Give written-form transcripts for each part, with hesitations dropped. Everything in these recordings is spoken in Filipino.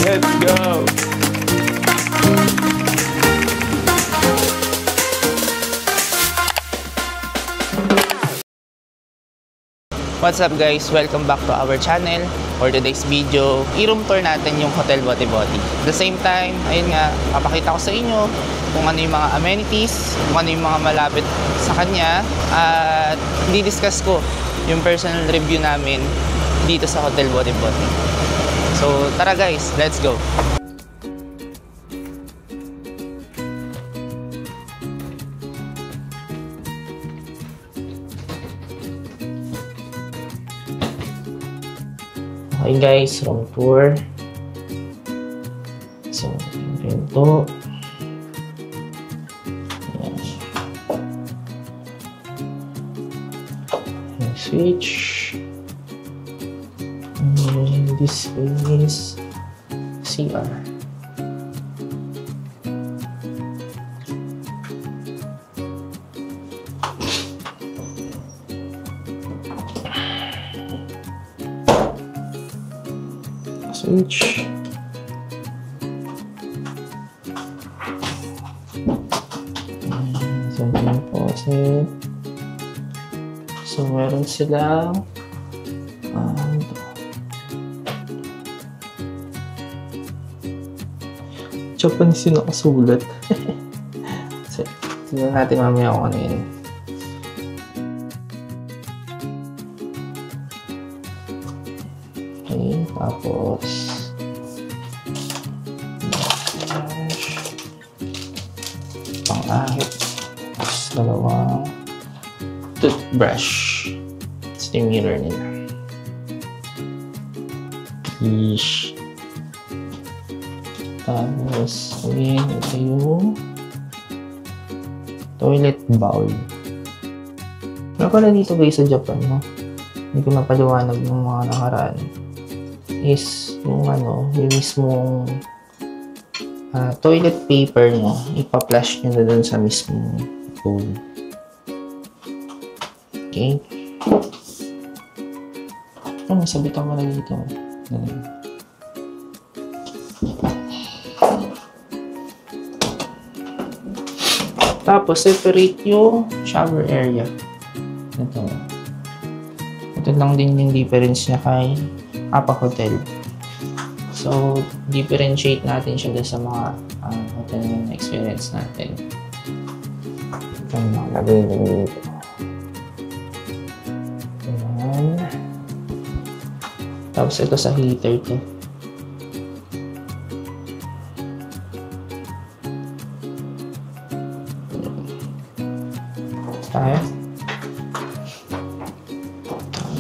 Let's go! What's up guys? Welcome back to our channel. For today's video, i-room tour natin yung Hotel Boti-Boti. At the same time, ayun nga, papakita ko sa inyo kung ano yung mga amenities, kung ano yung mga malapit sa kanya, at di-discuss ko yung personal review namin dito sa Hotel Boti-Boti. So tara guys, let's go! Okay guys, room tour. So, yung pinto. Ayan. Yung switch. And this is CR. Switch. So, yun po kasi. So, meron silang Japanese yung nakasulat. So, tignan natin mamaya kung ano yun. Okay, tapos pang-ahit, tapos dalawang toothbrush. It's the mirror nila. Ish. Tapos again, ito yung toilet bowl. Ano pala dito guys sa Japan, no? Hindi ko napaliwanag ng mga nakaraan. Is yung ano, yung mismong toilet paper mo, ipa-flush nyo na dun sa mismong bowl. Okay. Ano, sabitan mo na dito. Tapos, separate yung shower area. Ito. Ito lang din yung difference niya kay Apa Hotel. So, differentiate natin siya doon sa mga hotel na experience natin. Ito na, lagay din dito. Ayan. Tapos, ito sa heater to. Tayo.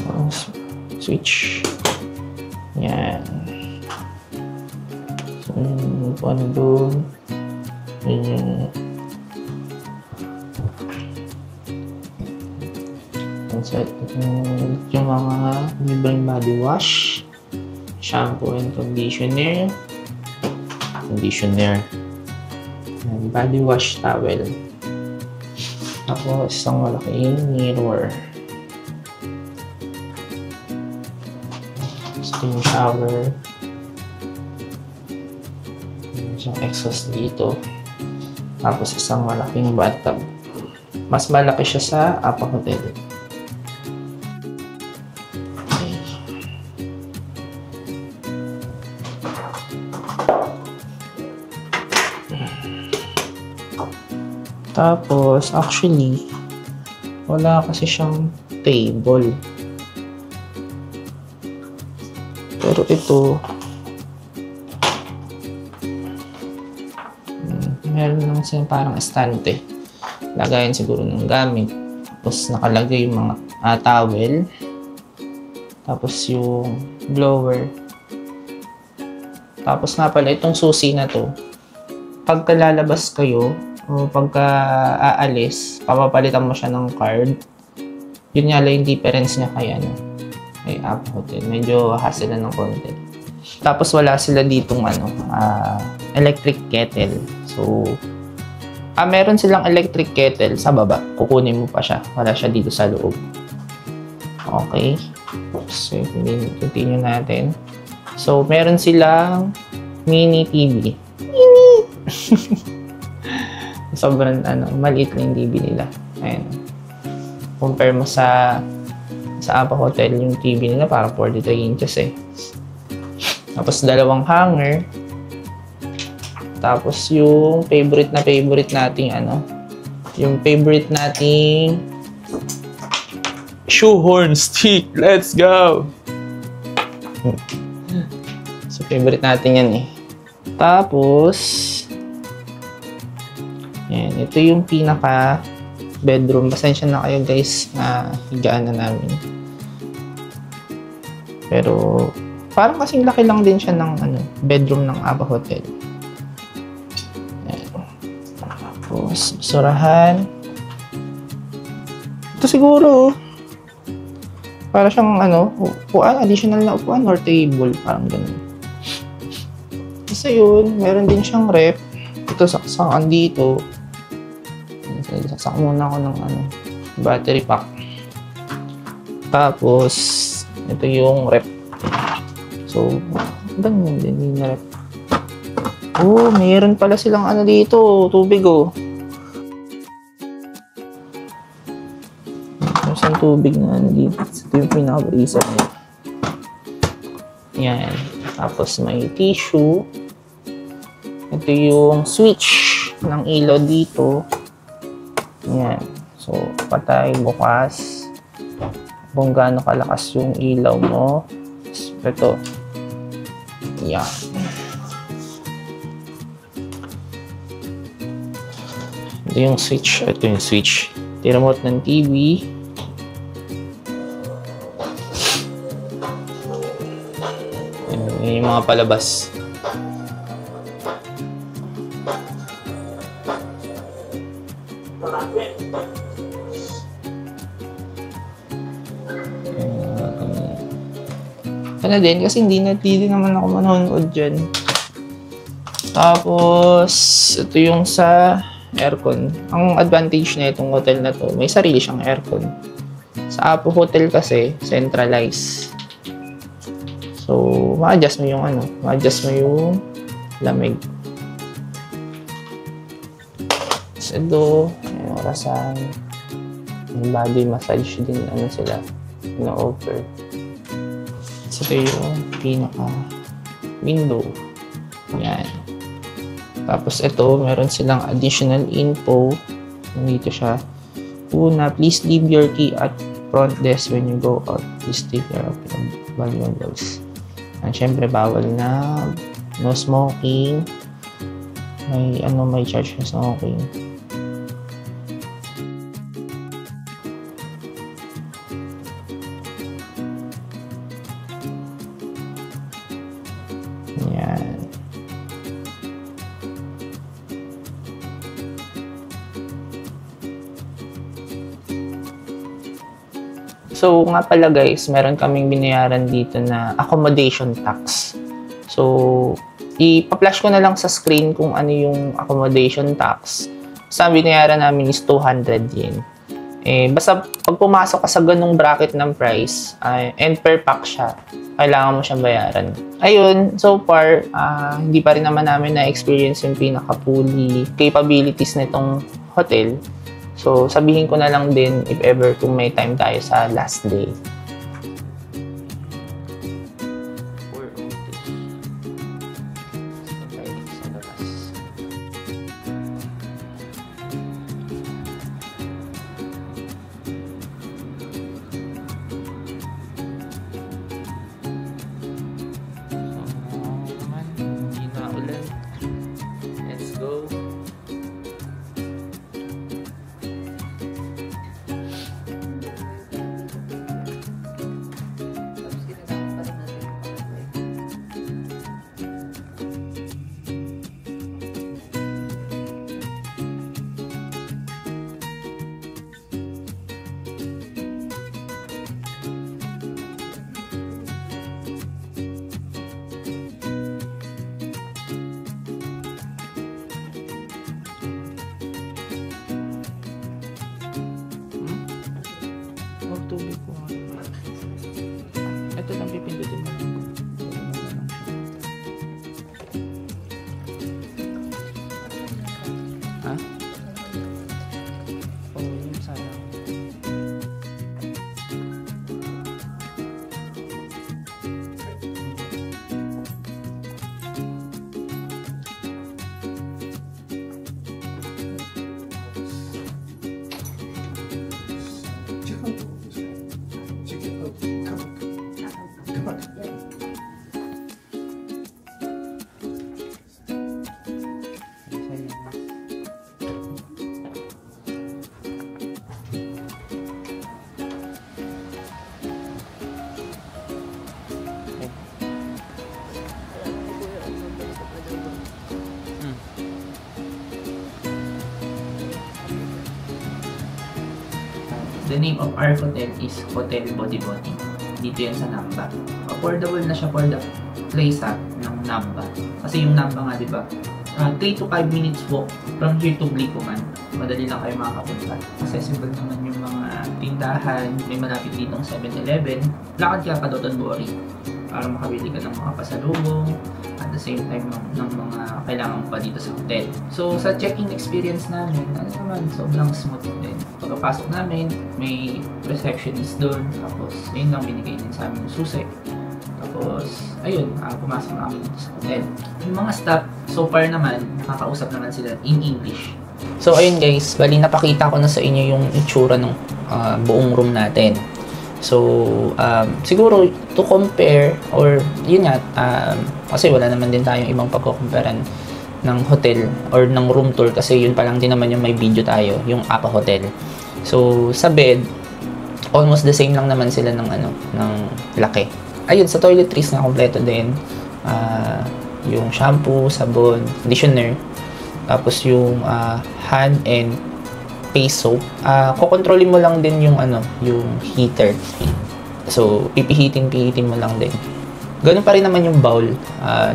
Tapos, switch. Yan. So, yung ano doon. Yun yung mga libreng body wash, shampoo and conditioner, and body wash towel. Tapos, isang malaking mirror. Steam shower. Isang exhaust dito. Tapos, isang malaking bathtub. Mas malaki siya sa Apa Hotel. Okay. Tapos, actually, wala kasi siyang table. Pero ito, meron lang siya parang estante. Lagayan siguro ng gamit. Tapos, nakalagay yung mga towel. Tapos, yung blower. Tapos nga pala, itong susi na to, pagka lalabas kayo, o pagka aalis, papapalitan mo siya ng card. Yun nga lang yung difference niya kay Apa Hotel. Medyo hassle na ng konti. Tapos wala sila ditong electric kettle. So, meron silang electric kettle sa baba. Kukunin mo pa siya. Wala siya dito sa loob. Okay. So, continue natin. So, meron silang mini TV. Sobrang maliit lang yung TV nila. Ayan. Compare mo sa Apa Hotel, yung TV nila parang 43 inches eh. Tapos dalawang hanger. Tapos yung favorite nating yung favorite nating shoehorn stick. Let's go! So favorite natin yan eh. Tapos yan, ito yung pinaka bedroom. Pasensya na kayo guys na higaan na namin. Pero parang kasing laki lang din siya ng bedroom ng Apa Hotel. Yan. Tapos basurahan. Ito siguro para siyang upuan, additional na upuan or table, parang ganun. Kasi yun, meron din siyang rep. Ito saksakan dito. Saksak muna ako ng battery pack. Tapos ito yung rep. So, ganyan din yung rep. Oh, mayroon pala silang dito, tubig oh. Isang tubig na dito. Ito yung pinaka-reason niya. Yan. Tapos may tissue. Ito yung switch ng ilaw dito. Yan. So, patay, bukas. Kung gaano kalakas yung ilaw mo. Ito. Yan. Ito yung switch. Ito yung switch. Ito yung remote ng TV. Yan yung mga palabas. Din kasi hindi naman ako manonood dyan. Tapos ito yung sa aircon. Ang advantage na itong hotel na to, may sarili siyang aircon. Sa Apo Hotel kasi centralized. So ma-adjust mo yung lamig. So ito, may orasan, may body massage din sila na-offer. Ito yung pinaka-window. Yan. Tapos ito, meron silang additional info. Nandito siya. Una, please leave your key at front desk when you go out. Please take care of your valuables. And syempre, bawal na. No smoking. May charge na smoking. So, nga pala guys, meron kaming binayaran dito na accommodation tax. So, ipa-flash ko na lang sa screen kung ano yung accommodation tax. Sa binayaran namin is 200 yen. Basta pag pumasok ka sa ganung bracket ng price, and per pack siya, kailangan mo siyang bayaran. Ayun, so far, hindi pa rin naman namin na-experience yung pinaka-fully capabilities nitong hotel. So, sabihin ko na lang din if ever kung may time tayo sa last day. Let's go. The name of our hotel is Hotel Body Body. Dito yan sa Namba. Affordable na siya for the place ng Namba. Kasi yung Namba nga, di ba? 3 to 5 minutes walk from here to Glicoman. Madali lang kayo makakapunta. Accessible naman yung mga tindahan. May malapit ditong 7-Eleven. Lakad ka pa Dotonbori para makabili ka ng mga pasalubong at the same time ng mga kailangan pa dito sa hotel. So sa check-in experience namin, sobrang smooth din. Pagkapasok namin, may receptionist doon. Tapos yun lang binigay din sa amin yung susi. Tapos, ayun, pumasok na kami dito sa hotel. Yung mga staff, so far naman, nakakausap naman sila in English. So, ayun guys, bali napakita ko na sa inyo yung itsura ng buong room natin. So, siguro, to compare, or yun nga, kasi wala naman din tayong ibang pagkukumparan ng hotel or ng room tour kasi yun pa lang din naman yung may video tayo, yung APA Hotel. So, sa bed, almost the same lang naman sila ng laki. Ayun, sa toiletries na kompleto din. Yung shampoo, sabon, conditioner. Tapos yung hand and face soap. Kukontrolin mo lang din yung yung heater. So, pipihitin mo lang din. Ganun pa rin naman yung bowl.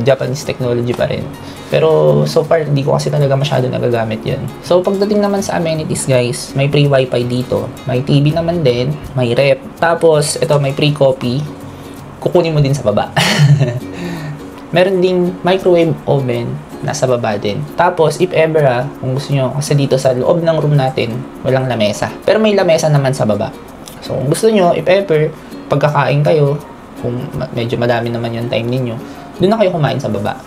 Japanese technology pa rin. Pero so far, hindi ko kasi talaga masyado nagagamit yun. So, pagdating naman sa amenities guys, may free wifi dito. May TV naman din. May rep. Tapos, ito may free coffee. Kukunin mo din sa baba. Meron ding microwave oven nasa baba din. Tapos, if ever kung gusto nyo, kasi dito sa loob ng room natin, walang lamesa. Pero may lamesa naman sa baba. So, kung gusto nyo, if ever, pagkakain kayo, kung medyo madami naman yung time ninyo, doon na kayo kumain sa baba.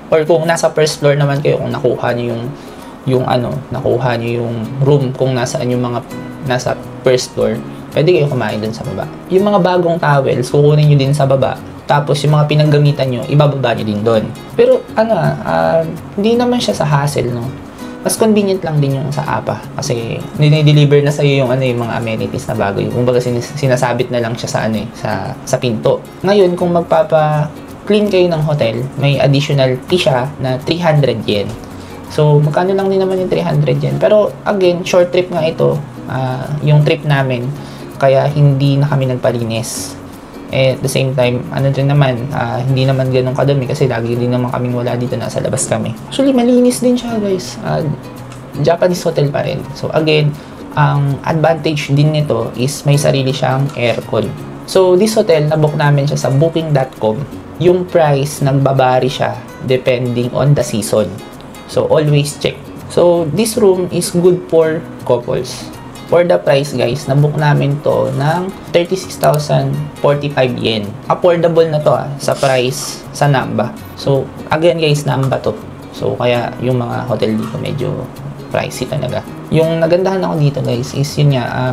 Or kung nasa first floor naman kayo, kung nakuha nyo nakuha nyo yung room, kung nasaan yung mga nasa first floor, pwede kayo kumain dun sa baba. Yung mga bagong towels, kukunin nyo din sa baba. Tapos, yung mga pinaggamitan nyo, ibababa nyo din doon. Pero, hindi naman siya sa hassle, no? Mas convenient lang din yung sa APA. Kasi, dinideliver na sa'yo yung, yung mga amenities na bago. Kung baga, sinasabit na lang siya sa pinto. Ngayon, kung magpapa-clean kayo ng hotel, may additional fee siya na 300 yen. So, magkano lang din naman yung 300 yen. Pero, again, short trip nga ito. Yung trip namin, kaya hindi na kami nagpalinis. At the same time, din naman, hindi naman ganun kadumi kasi lagi din naman kaming wala dito, nasa labas kami. Actually, malinis din siya guys. Japanese hotel pa rin. So again, ang advantage din nito is may sarili siyang aircon. So this hotel, nabook namin siya sa booking.com. Yung price, nagbabari siya depending on the season. So always check. So this room is good for couples. For the price guys, nabook namin to ng 36,045 yen. Affordable na to sa price sa Namba. So again guys, Namba to. So kaya yung mga hotel dito medyo pricey talaga. Yung nagandahan ako dito guys is yun nga,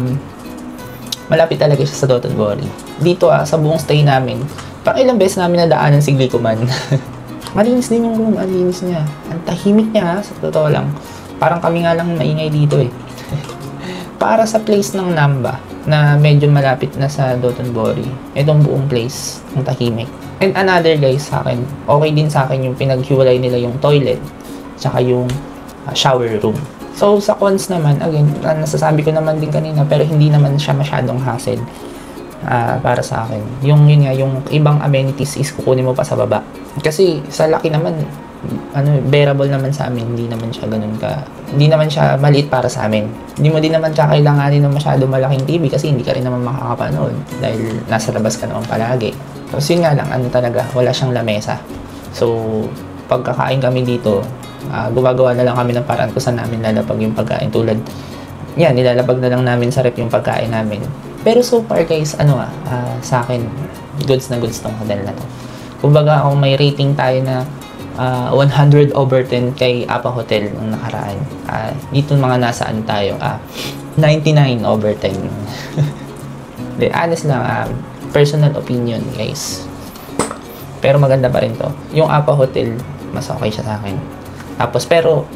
malapit talaga siya sa Dotonbori. Dito sa buong stay namin, pang ilang beses namin nadaanan si Glicoman. Malinis din yung room, malinis niya. Ang tahimik niya sa totoo lang. Parang kami nga lang maingay dito Para sa place ng Namba, na medyo malapit na sa Dotonbori, itong buong place, ang tahimik. And another guys sa akin, okay din sa akin yung pinaghiwalay nila yung toilet, tsaka yung shower room. So sa cons naman, again, nasasabi ko naman din kanina, pero hindi naman siya masyadong hassle para sa akin. Yun nga, yung ibang amenities is kukunin mo pa sa baba. Kasi sa laki naman, bearable naman sa amin, hindi naman siya maliit para sa amin. Hindi mo din naman siya kailanganin ng masyado malaking TV kasi hindi ka rin naman makakapanood dahil nasa labas ka naman palagi. Tapos yun nga lang, talaga, wala siyang lamesa. So, pagkakain kami dito, gumagawa na lang kami ng paraan kung saan namin lalapag yung pagkain. Tulad, yan, nilalapag na lang namin sa rep yung pagkain namin. Pero so far guys, sa akin, goods na goods tong hotel na to. Kumbaga, kung may rating tayo na 100 over 10 kay APA Hotel nung nakaraan. Dito mga nasaan tayo? 99 over 10. Honest lang, personal opinion guys. Pero maganda pa rin to. Yung APA Hotel, mas okay siya sa akin. Tapos pero,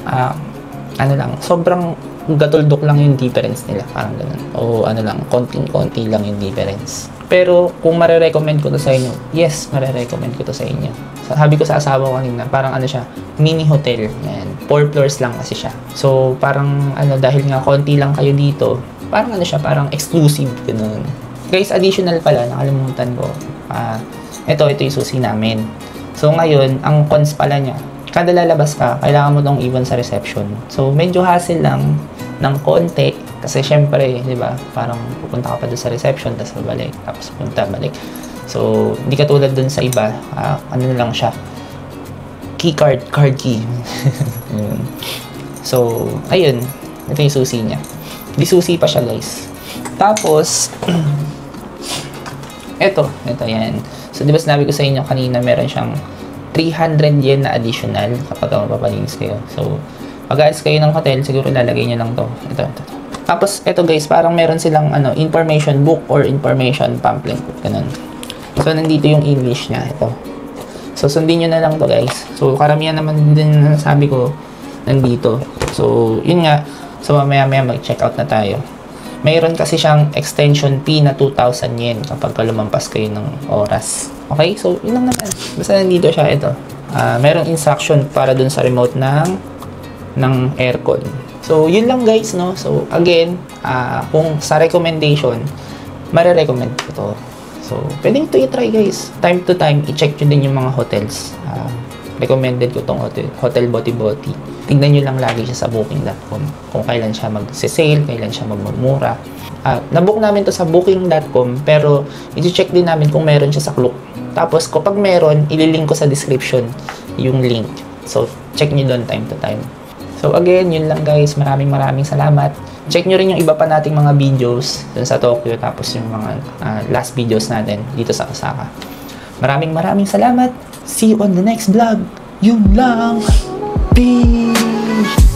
sobrang gatuldok lang yung difference nila. Parang ganun. O konting-konti lang yung difference. Pero kung marirecommend ko to sa inyo, yes, marirecommend ko to sa inyo. Sabi ko sa asawa ko kanina, parang siya, mini hotel. Yan. 4 floors lang kasi siya. So, parang dahil nga konti lang kayo dito, parang ano siya, parang exclusive, ganun. Guys, additional pala, nakalimutan ko. Ito yung susi namin. So, ngayon, ang cons pala niya, kada lalabas ka, kailangan mo nung iwan sa reception. So, medyo hassle lang ng konti. Kasi, syempre, di ba, parang pupunta ka pa doon sa reception, tapos babalik, tapos punta, balik. So, hindi katulad doon sa iba, ano na lang siya, card key. So, ayun, ito yung susi niya. Di susi pa siya, guys. Tapos, ito yan. So, di ba sinabi ko sa inyo kanina, meron siyang 300 yen na additional kapag mapapalinis kayo. So, pag-aalis kayo ng hotel, siguro lalagay nyo lang to. Ito. Tapos, ito guys, parang meron silang information book or information pamphlet. Ganun. So, nandito yung English niya. Ito. So, sundin nyo na lang to guys. So, karamihan naman din na sabi ko, nandito. So, yun nga. So, mamaya mag-check out na tayo. Mayroon kasi siyang extension fee na 2,000 yen kapag lumampas kayo ng oras. Okay? So, yun lang naman. Basta nandito siya. Ito. Mayroong instruction para dun sa remote ng aircon. So, yun lang guys, no? So, again, kung sa recommendation, marirecommend ko to. So, pwedeng ito i-try guys. Time to time, i-check nyo din yung mga hotels. Recommended ko tong Hotel Boti Boti. Tignan nyo lang lagi siya sa booking.com. Kung kailan siya mag-sale, kailan siya magmumura. Nabook namin to sa booking.com, pero i-check din namin kung meron siya sa Klook. Tapos, kapag meron, ililink ko sa description yung link. So, check nyo doon time to time. So, again, yun lang guys. Maraming salamat. Check nyo rin yung iba pa nating mga videos dun sa Tokyo, tapos yung mga last videos natin dito sa Osaka. Maraming salamat. See you on the next vlog. Yun lang. Peace!